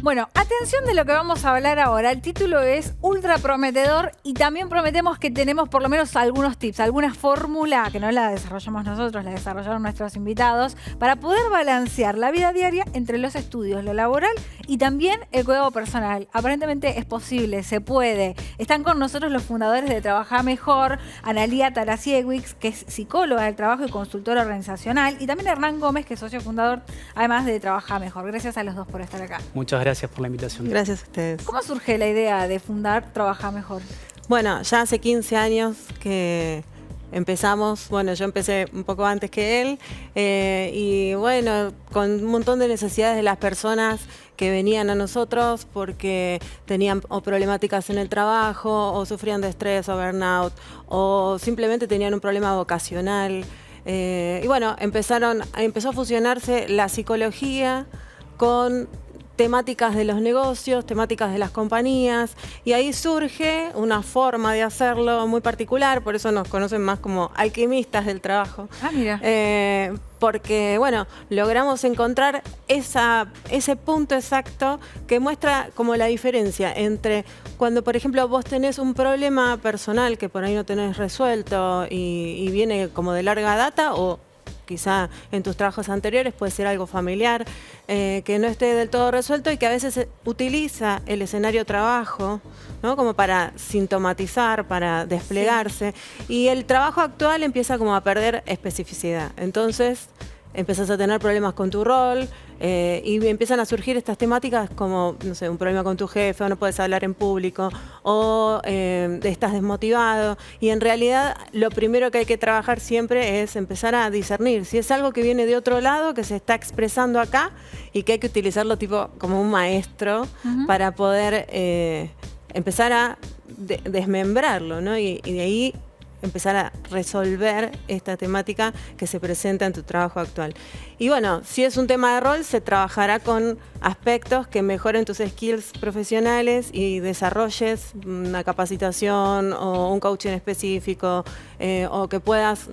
Bueno, atención de lo que vamos a hablar ahora. El título es ultra prometedor y también prometemos que tenemos por lo menos algunos tips, alguna fórmula que no la desarrollamos nosotros, la desarrollaron nuestros invitados, para poder balancear la vida diaria entre los estudios, lo laboral y también el cuidado personal. Aparentemente es posible, se puede. Están con nosotros los fundadores de Trabajar Mejor, Analía Tarasiewicz, que es psicóloga del trabajo y consultora organizacional, y también Hernán Gómez, que es socio fundador, además de Trabajar Mejor. Gracias a los dos por estar acá. Muchas gracias por la invitación. Gracias a ustedes. ¿Cómo surge la idea de fundar Trabajar Mejor? Bueno, ya hace 15 años que empezamos. Bueno, yo empecé un poco antes que él y bueno, con un montón de necesidades de las personas que venían a nosotros porque tenían o problemáticas en el trabajo o sufrían de estrés o burnout o simplemente tenían un problema vocacional. Y bueno, empezó a fusionarse la psicología con temáticas de los negocios, temáticas de las compañías, y ahí surge una forma de hacerlo muy particular, por eso nos conocen más como alquimistas del trabajo. Ah, mira. Porque, bueno, logramos encontrar ese punto exacto que muestra como la diferencia entre cuando, por ejemplo, vos tenés un problema personal que por ahí no tenés resuelto y viene como de larga data, o quizá en tus trabajos anteriores puede ser algo familiar, que no esté del todo resuelto y que a veces utiliza el escenario trabajo, ¿no? Como para sintomatizar, para desplegarse. Sí. Y el trabajo actual empieza como a perder especificidad. Entonces empezás a tener problemas con tu rol y empiezan a surgir estas temáticas como, no sé, un problema con tu jefe, o no puedes hablar en público, o estás desmotivado. Y en realidad lo primero que hay que trabajar siempre es empezar a discernir si es algo que viene de otro lado, que se está expresando acá y que hay que utilizarlo tipo como un maestro para poder empezar a desmembrarlo, ¿no? Y de ahí empezar a resolver esta temática que se presenta en tu trabajo actual. Y bueno, si es un tema de rol, se trabajará con aspectos que mejoren tus skills profesionales y desarrolles una capacitación o un coaching específico, o que puedas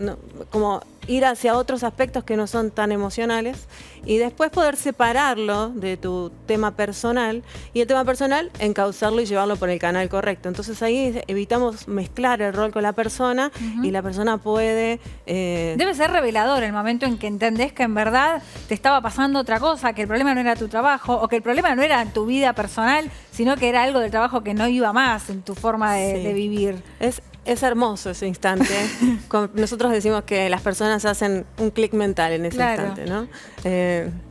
como ir hacia otros aspectos que no son tan emocionales y después poder separarlo de tu tema personal y el tema personal encauzarlo y llevarlo por el canal correcto. Entonces ahí evitamos mezclar el rol con la persona y la persona puede... Debe ser revelador el momento en que entendés que en verdad te estaba pasando otra cosa, que el problema no era tu trabajo o que el problema no era tu vida personal, sino que era algo del trabajo que no iba más en tu forma de vivir. Es hermoso ese instante. Nosotros decimos que las personas hacen un clic mental en ese instante, ¿no?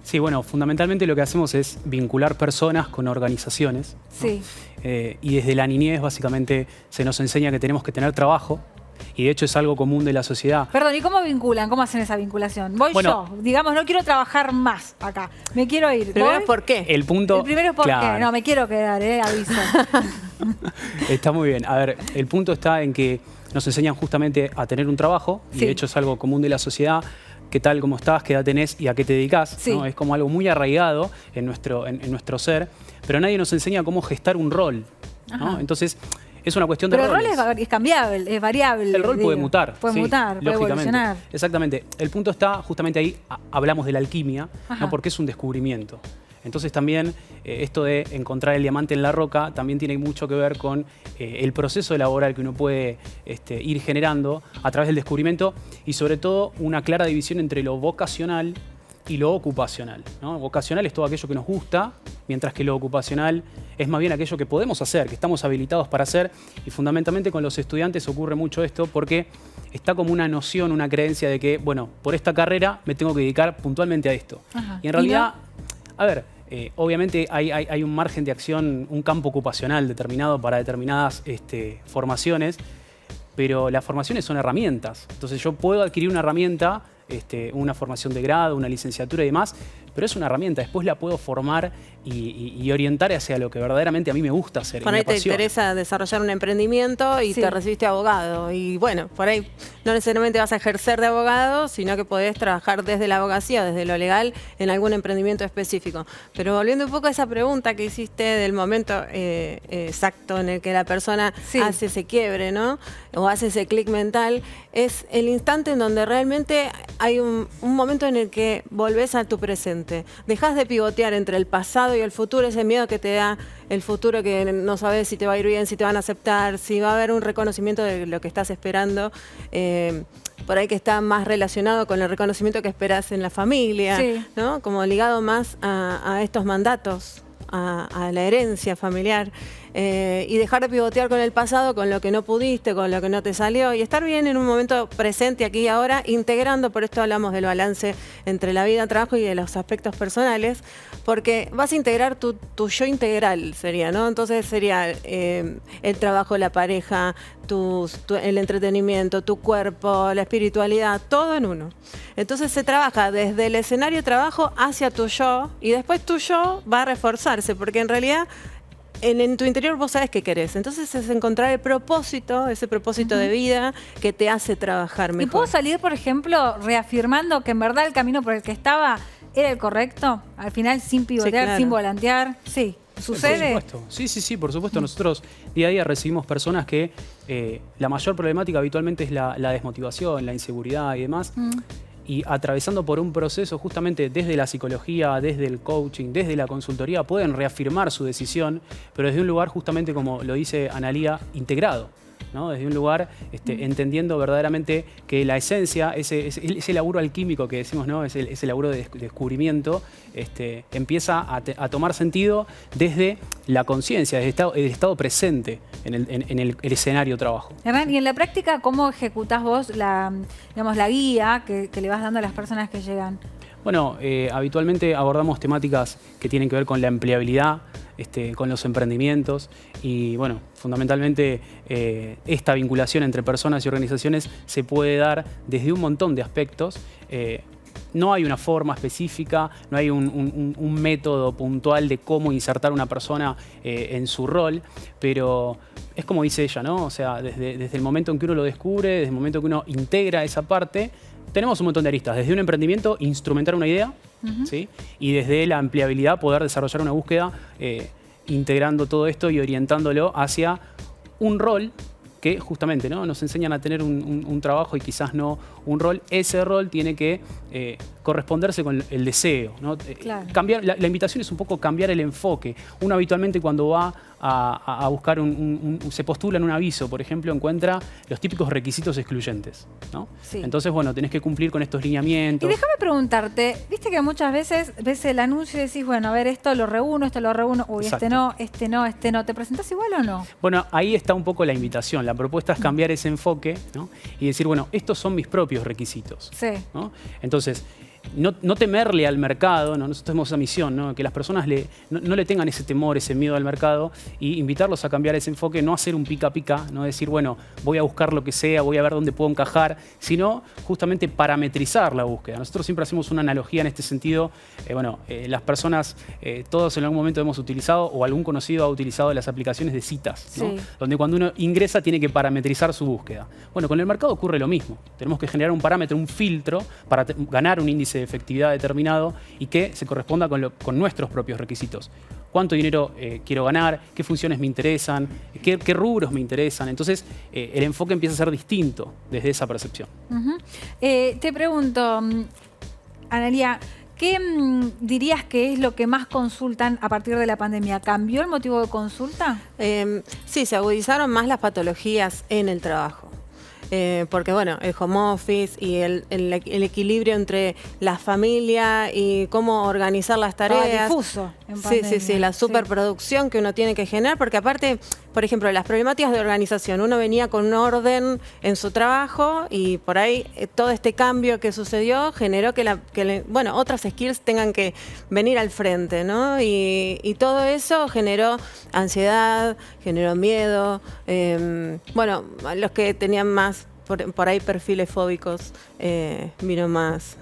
Sí, bueno, fundamentalmente lo que hacemos es vincular personas con organizaciones, ¿no? Sí. Y desde la niñez básicamente se nos enseña que tenemos que tener trabajo. Y de hecho es algo común de la sociedad. Perdón, ¿y cómo vinculan? ¿Cómo hacen esa vinculación? Voy yo, digamos, no quiero trabajar más acá. Me quiero ir. Primero, ¿por qué? El primero es por qué. No, me quiero quedar, aviso. Está muy bien. A ver, el punto está en que nos enseñan justamente a tener un trabajo. Y de hecho es algo común de la sociedad. ¿Qué tal, cómo estás? ¿Qué edad tenés? ¿Y a qué te dedicás? Sí. ¿No? Es como algo muy arraigado en nuestro ser. Pero nadie nos enseña cómo gestar un rol, ¿no? Entonces... es una cuestión de roles. Pero el rol es cambiable, es variable. El rol puede mutar. Puede mutar, puede evolucionar. Exactamente. El punto está, justamente ahí hablamos de la alquimia, ¿no? Porque es un descubrimiento. Entonces también esto de encontrar el diamante en la roca también tiene mucho que ver con el proceso laboral que uno puede ir generando a través del descubrimiento y sobre todo una clara división entre lo vocacional y lo ocupacional, ¿no? Vocacional es todo aquello que nos gusta, mientras que lo ocupacional es más bien aquello que podemos hacer, que estamos habilitados para hacer. Y fundamentalmente con los estudiantes ocurre mucho esto porque está como una noción, una creencia de que, bueno, por esta carrera me tengo que dedicar puntualmente a esto. Y en realidad, a ver, obviamente hay un margen de acción, un campo ocupacional determinado para determinadas formaciones, pero las formaciones son herramientas. Entonces yo puedo adquirir una herramienta, una formación de grado, una licenciatura y demás, pero es una herramienta, después la puedo formar y orientar hacia lo que verdaderamente a mí me gusta hacer. Por ahí te interesa desarrollar un emprendimiento y te recibiste abogado. Y bueno, por ahí no necesariamente vas a ejercer de abogado, sino que podés trabajar desde la abogacía, desde lo legal, en algún emprendimiento específico. Pero volviendo un poco a esa pregunta que hiciste del momento exacto en el que la persona hace ese quiebre, ¿no? O hace ese clic mental, es el instante en donde realmente hay un momento en el que volvés a tu presente. presente. Dejás de pivotear entre el pasado y el futuro, ese miedo que te da el futuro, que no sabes si te va a ir bien, si te van a aceptar, si va a haber un reconocimiento de lo que estás esperando. Por ahí que está más relacionado con el reconocimiento que esperas en la familia, Sí. ¿no? Como ligado más a estos mandatos, a la herencia familiar. Y dejar de pivotear con el pasado, con lo que no pudiste, con lo que no te salió, y estar bien en un momento presente aquí y ahora, integrando. Por esto hablamos del balance entre la vida, el trabajo y de los aspectos personales, porque vas a integrar tu yo integral, sería, ¿no? Entonces sería el trabajo, la pareja, el entretenimiento, tu cuerpo, la espiritualidad, todo en uno. Entonces se trabaja desde el escenario de trabajo hacia tu yo, y después tu yo va a reforzarse, porque en realidad en tu interior vos sabés qué querés. Entonces es encontrar el propósito, ese propósito de vida que te hace trabajar mejor. ¿Y puedo salir, por ejemplo, reafirmando que en verdad el camino por el que estaba era el correcto? Al final, sin pivotear, Sí, claro. sin volantear. Sí. ¿Sucede? Por supuesto. Sí, por supuesto. Nosotros día a día recibimos personas que la mayor problemática habitualmente es la desmotivación, la inseguridad y demás. Y atravesando por un proceso justamente desde la psicología, desde el coaching, desde la consultoría, pueden reafirmar su decisión, pero desde un lugar justamente, como lo dice Analía, integrado, ¿no? Desde un lugar entendiendo verdaderamente que la esencia, ese laburo alquímico que decimos, ¿no? Ese laburo de descubrimiento, empieza a tomar sentido desde la conciencia, desde el estado presente en el escenario de trabajo. Hernán, y en la práctica, ¿cómo ejecutás vos la guía que le vas dando a las personas que llegan? Bueno, habitualmente abordamos temáticas que tienen que ver con la empleabilidad, con los emprendimientos y, bueno, fundamentalmente esta vinculación entre personas y organizaciones se puede dar desde un montón de aspectos. No hay una forma específica, no hay un método puntual de cómo insertar a una persona en su rol, pero es como dice ella, ¿no? O sea, desde el momento en que uno lo descubre, desde el momento en que uno integra esa parte, tenemos un montón de aristas. Desde un emprendimiento, instrumentar una idea, ¿sí? Y desde la empleabilidad, poder desarrollar una búsqueda integrando todo esto y orientándolo hacia un rol que justamente, ¿no? Nos enseñan a tener un trabajo y quizás no un rol. Ese rol tiene que corresponderse con el deseo, ¿no? Claro. La invitación es un poco cambiar el enfoque. Uno habitualmente cuando va a buscar se postula en un aviso, por ejemplo, encuentra los típicos requisitos excluyentes, ¿no? Sí. Entonces, bueno, tenés que cumplir con estos lineamientos. Y déjame preguntarte, viste que muchas veces ves el anuncio y decís, bueno, a ver, esto lo reúno, uy, Exacto. este no. ¿Te presentás igual o no? Bueno, ahí está un poco la invitación. La propuesta es cambiar ese enfoque, ¿no? Y decir, bueno, estos son mis propios requisitos, Sí. ¿no? Entonces, no temerle al mercado, ¿no? Nosotros tenemos esa misión, ¿no? Que las personas no le tengan ese temor, ese miedo al mercado y invitarlos a cambiar ese enfoque, no hacer un pica-pica, no decir, bueno, voy a buscar lo que sea, voy a ver dónde puedo encajar, sino justamente parametrizar la búsqueda. Nosotros siempre hacemos una analogía en este sentido. Las personas, todos en algún momento hemos utilizado o algún conocido ha utilizado las aplicaciones de citas, ¿no? Sí. Donde cuando uno ingresa tiene que parametrizar su búsqueda. Bueno, con el mercado ocurre lo mismo. Tenemos que generar un parámetro, un filtro para ganar un índice de efectividad determinado y que se corresponda con nuestros propios requisitos. ¿Cuánto dinero quiero ganar? ¿Qué funciones me interesan? ¿Qué rubros me interesan? Entonces, el enfoque empieza a ser distinto desde esa percepción. Te pregunto, Analía, ¿qué dirías que es lo que más consultan a partir de la pandemia? ¿Cambió el motivo de consulta? Sí, se agudizaron más las patologías en el trabajo. Porque bueno, el home office y el equilibrio entre la familia y cómo organizar las tareas. Estaba difuso en Sí, pandemia. la superproducción que uno tiene que generar, porque aparte, por ejemplo, las problemáticas de organización, uno venía con un orden en su trabajo y por ahí todo este cambio que sucedió generó que otras skills tengan que venir al frente, ¿no? Y todo eso generó ansiedad, generó miedo. Los que tenían más por ahí perfiles fóbicos, vino más.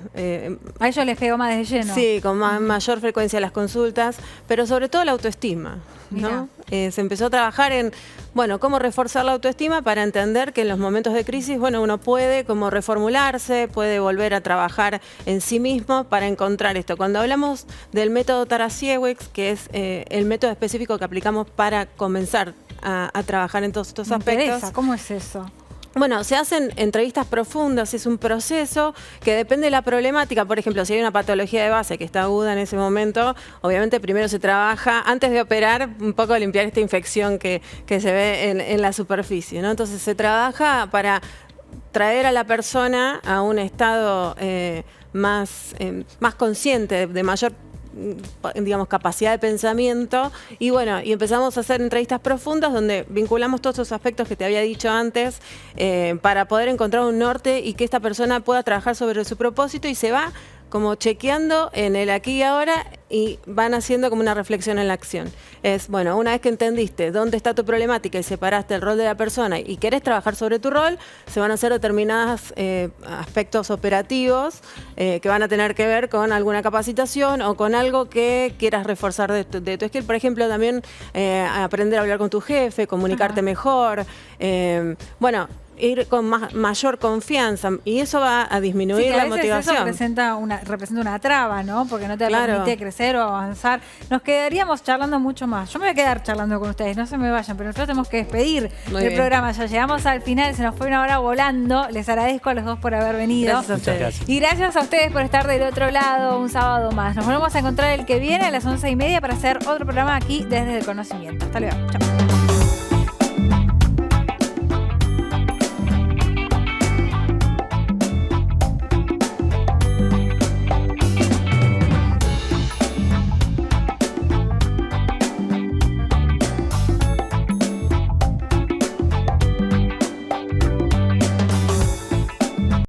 A ellos les pegó más de lleno. Sí, con mayor frecuencia las consultas, pero sobre todo la autoestima, ¿no? Se empezó a trabajar en, cómo reforzar la autoestima para entender que en los momentos de crisis, uno puede como reformularse, puede volver a trabajar en sí mismo para encontrar esto. Cuando hablamos del método Tarasiewicz, que es el método específico que aplicamos para comenzar a trabajar en todos estos Me aspectos. interesa, ¿cómo es eso? Bueno, se hacen entrevistas profundas, es un proceso que depende de la problemática. Por ejemplo, si hay una patología de base que está aguda en ese momento, obviamente primero se trabaja, antes de operar, un poco limpiar esta infección que se ve en la superficie, ¿no? Entonces se trabaja para traer a la persona a un estado más consciente, de mayor, digamos, capacidad de pensamiento, y bueno, y empezamos a hacer entrevistas profundas donde vinculamos todos esos aspectos que te había dicho antes para poder encontrar un norte y que esta persona pueda trabajar sobre su propósito, y se va como chequeando en el aquí y ahora y van haciendo como una reflexión en la acción. Es, bueno, una vez que entendiste dónde está tu problemática y separaste el rol de la persona y querés trabajar sobre tu rol, se van a hacer determinados aspectos operativos que van a tener que ver con alguna capacitación o con algo que quieras reforzar de tu skill. Por ejemplo, también aprender a hablar con tu jefe, comunicarte mejor. Bueno, ir con mayor confianza, y eso va a disminuir la motivación. Eso representa una traba, ¿no? Porque no te permite crecer o avanzar. Nos quedaríamos charlando mucho más. Yo me voy a quedar charlando con ustedes, no se me vayan, pero nosotros tenemos que despedir el programa. Ya llegamos al final, se nos fue una hora volando. Les agradezco a los dos por haber venido. Gracias a ustedes. Gracias. Y gracias a ustedes por estar del otro lado un sábado más. Nos volvemos a encontrar el que viene a las 11:30 para hacer otro programa aquí desde el conocimiento. Hasta luego. Chao.